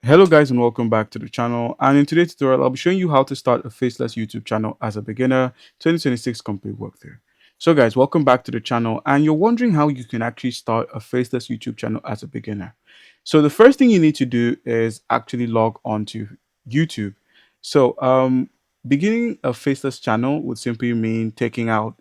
Hello guys and welcome back to the channel, and in today's tutorial I'll be showing you how to start a faceless YouTube channel as a beginner 2026 complete walkthrough. So guys, welcome back to the channel, and you're wondering how you can actually start a faceless YouTube channel as a beginner. So the first thing you need to do is actually log on to YouTube. So beginning a faceless channel would simply mean taking out,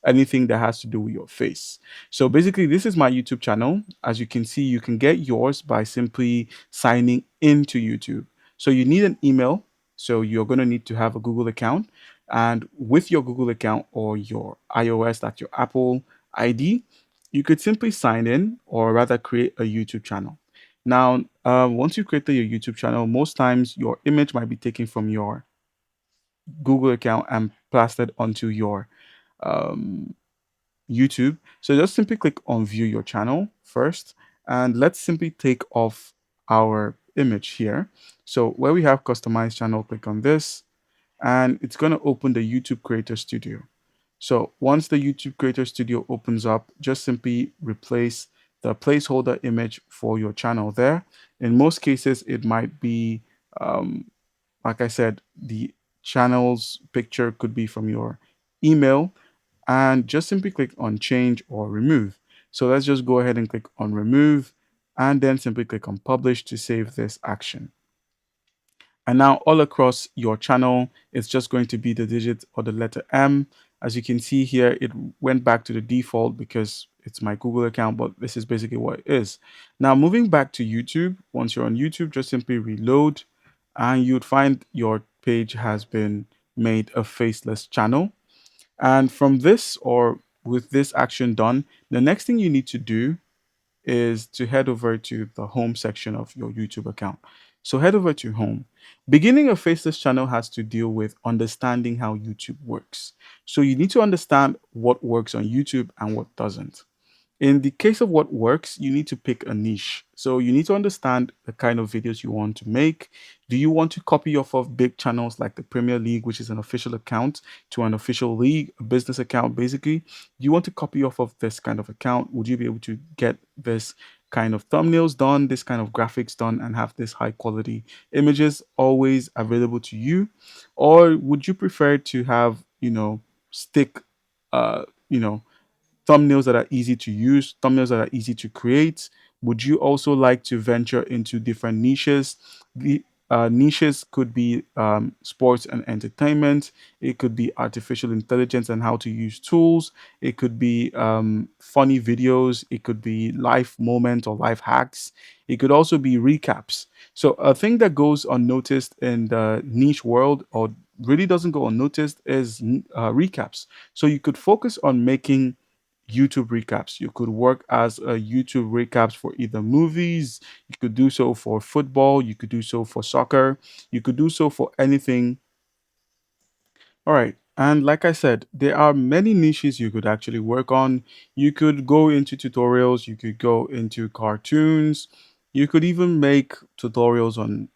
anything that has to do with your face. So basically this is my YouTube channel. As you can see, you can get yours by simply signing into YouTube. So you need an email. So you're going to need to have a Google account. And with your Google account or your iOS, that's your Apple ID, you could simply sign in or rather create a YouTube channel. Now, once you create your YouTube channel, most times your image might be taken from your Google account and plastered onto your um, YouTube. So just simply click on view your channel first, and let's simply take off our image here. So where we have customize channel, click on this, and it's going to open the YouTube Creator Studio. So once the YouTube Creator Studio opens up, just simply replace the placeholder image for your channel there. In most cases, it might be, like I said, the channel's picture could be from your email, and just simply click on change or remove. So let's just go ahead and click on remove, and then simply click on publish to save this action. And now all across your channel, it's just going to be the digit or the letter M. As you can see here, it went back to the default because it's my Google account, but this is basically what it is. Now moving back to YouTube, once you're on YouTube, just simply reload, and you'd find your page has been made a faceless channel. And from this, or with this action done, the next thing you need to do is to head over to the home section of your YouTube account. So head over to home. Beginning a faceless channel has to deal with understanding how YouTube works. So you need to understand what works on YouTube and what doesn't. In the case of what works, you need to pick a niche. So you need to understand the kind of videos you want to make. Do you want to copy off of big channels like the Premier League, which is an official account, to an official league, a business account, basically? Do you want to copy off of this kind of account? Would you be able to get this kind of thumbnails done, this kind of graphics done, and have this high quality images always available to you? Or would you prefer to have, stick, uh, you know, thumbnails that are easy to use, thumbnails that are easy to create? Would you also like to venture into different niches? The niches could be sports and entertainment. It could be artificial intelligence and how to use tools. It could be funny videos. It could be life moments or life hacks. It could also be recaps. So a thing that goes unnoticed in the niche world, or really doesn't go unnoticed, is recaps. So you could focus on making YouTube recaps. You could work as a YouTube recaps for either movies, you could do so for football, you could do so for soccer, you could do so for anything. All right. And like I said, there are many niches you could actually work on. You could go into tutorials, you could go into cartoons, you could even make tutorials on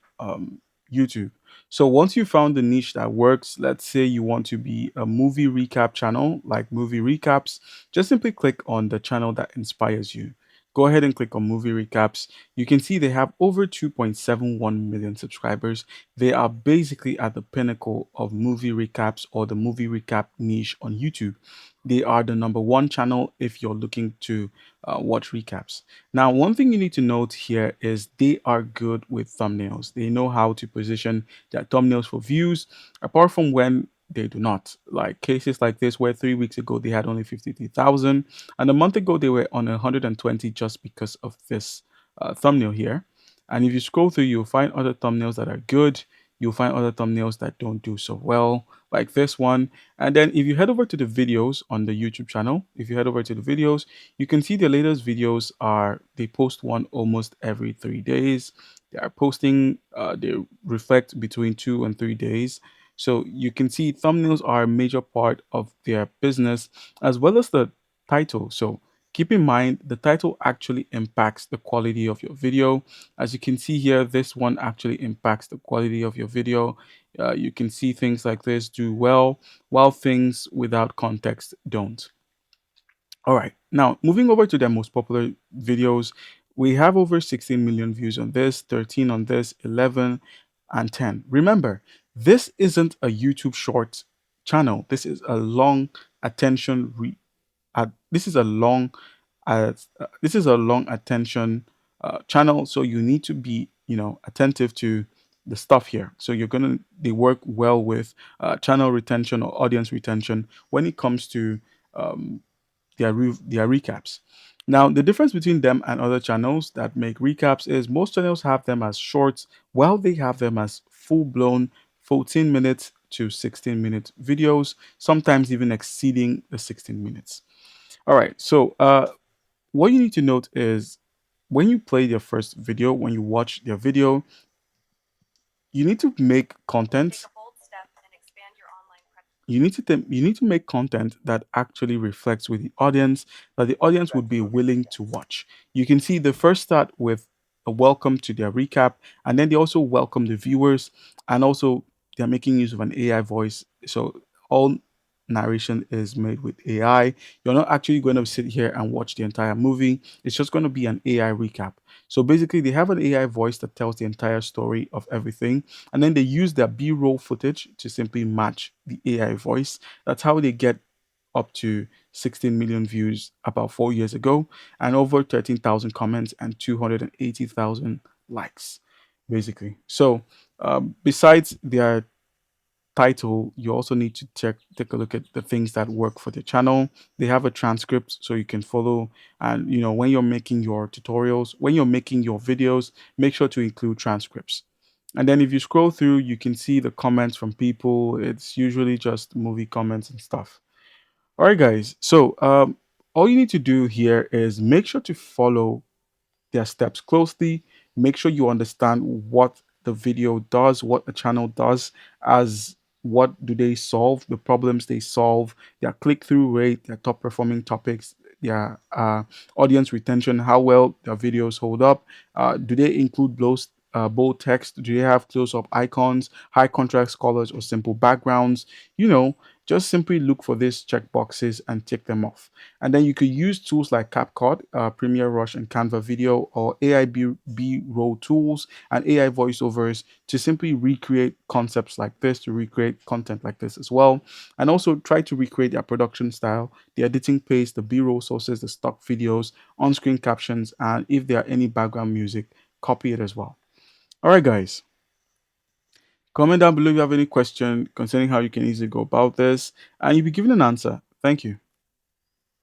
YouTube. So once you found the niche that works, let's say you want to be a movie recap channel like movie recaps, just simply click on the channel that inspires you. Go ahead and click on movie recaps. You can see they have over 2.71 million subscribers. They are basically at the pinnacle of movie recaps or the movie recap niche on YouTube. They are the number one channel if you're looking to watch recaps. Now, one thing you need to note here is they are good with thumbnails. They know how to position their thumbnails for views, apart from when they do not. Like cases like this, where 3 weeks ago they had only 53,000, and a month ago they were on 120 just because of this thumbnail here. And if you scroll through, you'll find other thumbnails that are good. You'll find other thumbnails that don't do so well, like this one. And then if you head over to the videos on the YouTube channel, if you head over to the videos, you can see the latest videos are, they post one almost every 3 days. They are posting, they reflect between 2 and 3 days. So you can see thumbnails are a major part of their business, as well as the title. So keep in mind, the title actually impacts the quality of your video. As you can see here, this one actually impacts the quality of your video. You can see things like this do well, while things without context don't. All right, now moving over to their most popular videos, We have over 16 million views on this, 13 on this, 11, and 10. Remember, this isn't a YouTube short channel. This is a long attention this is a long this is a long attention channel, so you need to be, attentive to the stuff here. So they work well with channel retention or audience retention when it comes to um, their recaps. Now, the difference between them and other channels that make recaps is most channels have them as shorts, while they have them as full blown 14 minutes to 16-minute videos, sometimes even exceeding the 16 minutes. All right, so what you need to note is when you play their first video, when you watch their video, you need to make content you need to make content that actually reflects with the audience, that the audience would be willing to watch. You can see the first start with a welcome to their recap, and then they also welcome the viewers, and also they're making use of an AI voice. So all narration is made with AI. You're not actually going to sit here and watch the entire movie. It's just going to be an AI recap. So basically, they have an AI voice that tells the entire story of everything, and then they use their B-roll footage to simply match the AI voice. That's how they get up to 16 million views about 4 years ago, and over 13,000 comments and 280,000 likes, basically. So, besides their title, you also need to take a look at the things that work for the channel. They have a transcript so you can follow, and when you're making your tutorials, when you're making your videos, make sure to include transcripts. And then if you scroll through, you can see the comments from people. It's usually just movie comments and stuff. All right, guys. So all you need to do here is make sure to follow their steps closely. Make sure you understand what the video does, what the channel does, as what do they solve, the problems they solve, their click through rate, their top performing topics, their audience retention, how well their videos hold up. Do they include bold text? Do they have close up icons, high contrast colors, or simple backgrounds? You know, just simply look for these check boxes and tick them off. And then you could use tools like CapCut, Premiere Rush, and Canva Video, or AI B-roll tools and AI voiceovers to simply recreate concepts like this, to recreate content like this as well. And also try to recreate their production style, the editing pace, the B-roll sources, the stock videos, on-screen captions, and if there are any background music, copy it as well. All right, guys. Comment down below if you have any question concerning how you can easily go about this, and you'll be given an answer. Thank you.